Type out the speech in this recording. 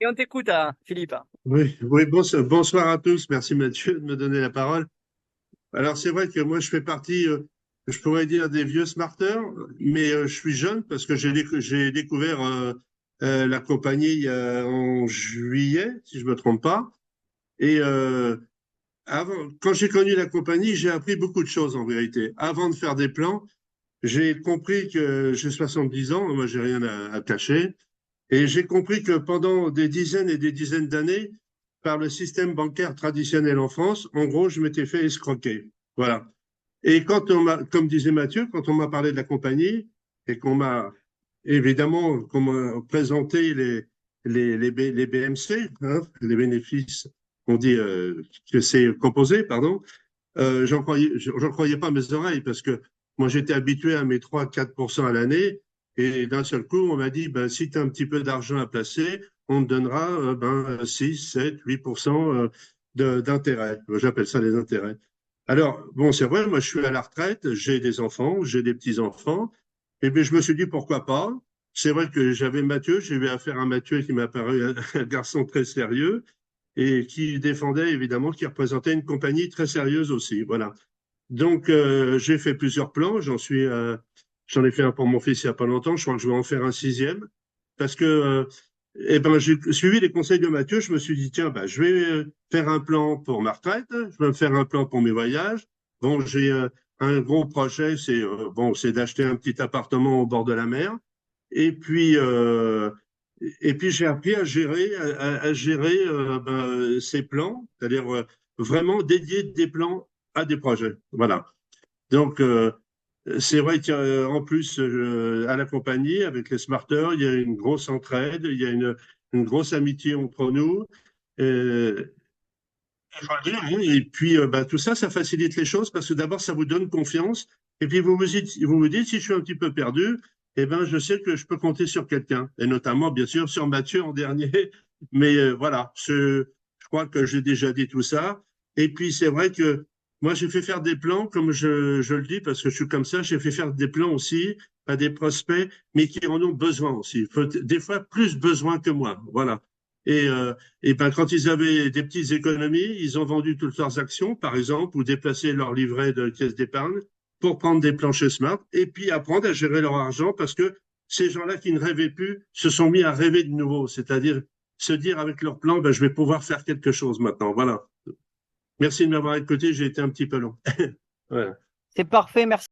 Et on t'écoute, hein, Philippe. Oui, oui, bonsoir à tous. Merci Mathieu de me donner la parole. Alors c'est vrai que moi je fais partie, je pourrais dire des vieux smarters, mais je suis jeune parce que j'ai découvert la compagnie en juillet, si je me trompe pas. Et quand j'ai connu la compagnie, j'ai appris beaucoup de choses en vérité. Avant de faire des plans, j'ai compris que j'ai 70 ans, moi j'ai rien à cacher. Et j'ai compris que pendant des dizaines et des dizaines d'années, par le système bancaire traditionnel en France, en gros, je m'étais fait escroquer. Voilà. Et comme disait Mathieu, quand on m'a parlé de la compagnie et qu'on m'a présenté les BMC, hein, les bénéfices, on dit que c'est composé, pardon, j'en croyais pas mes oreilles parce que moi j'étais habitué à mes 3-4% à l'année et d'un seul coup on m'a dit ben, si tu as un petit peu d'argent à placer, on te donnera 6, 7, 8% d'intérêt. J'appelle ça les intérêts. Alors, bon, c'est vrai, moi je suis à la retraite, j'ai des enfants, j'ai des petits-enfants, et puis je me suis dit pourquoi pas. C'est vrai que j'avais Mathieu, j'ai eu affaire à Mathieu qui m'a paru un garçon très sérieux et qui défendait évidemment, qui représentait une compagnie très sérieuse aussi. Voilà. Donc j'ai fait plusieurs plans. J'en ai fait un pour mon fils il y a pas longtemps. Je crois que je vais en faire un sixième parce que eh ben j'ai suivi les conseils de Mathieu. Je me suis dit tiens, bah, je vais faire un plan pour ma retraite. Je vais me faire un plan pour mes voyages. Bon, j'ai un gros projet, c'est d'acheter un petit appartement au bord de la mer. Et puis, j'ai appris à gérer ces plans, c'est-à-dire vraiment dédier des plans à des projets. Voilà. Donc, c'est vrai qu'en plus, à la compagnie, avec les smarters, il y a une grosse entraide, il y a une grosse amitié entre nous. Euh, il faut le dire, hein. Et puis, tout ça, ça facilite les choses parce que d'abord, ça vous donne confiance. Et puis, vous me dites, si je suis un petit peu perdu, eh ben, je sais que je peux compter sur quelqu'un. Et notamment, bien sûr, sur Mathieu en dernier. Mais voilà, je crois que j'ai déjà dit tout ça. Et puis, c'est vrai que moi, j'ai fait faire des plans, comme je le dis, parce que je suis comme ça, j'ai fait faire des plans aussi à des prospects, mais qui en ont besoin aussi. Des fois, plus besoin que moi. Voilà. Et, euh, et ben, quand ils avaient des petites économies, ils ont vendu toutes leurs actions, par exemple, ou déplacé leur livret de caisse d'épargne pour prendre des planchers smart et puis apprendre à gérer leur argent parce que ces gens-là qui ne rêvaient plus se sont mis à rêver de nouveau, c'est-à-dire se dire avec leur plan, ben, je vais pouvoir faire quelque chose maintenant. Voilà. Merci de m'avoir écouté, j'ai été un petit peu long. Voilà. C'est parfait, merci.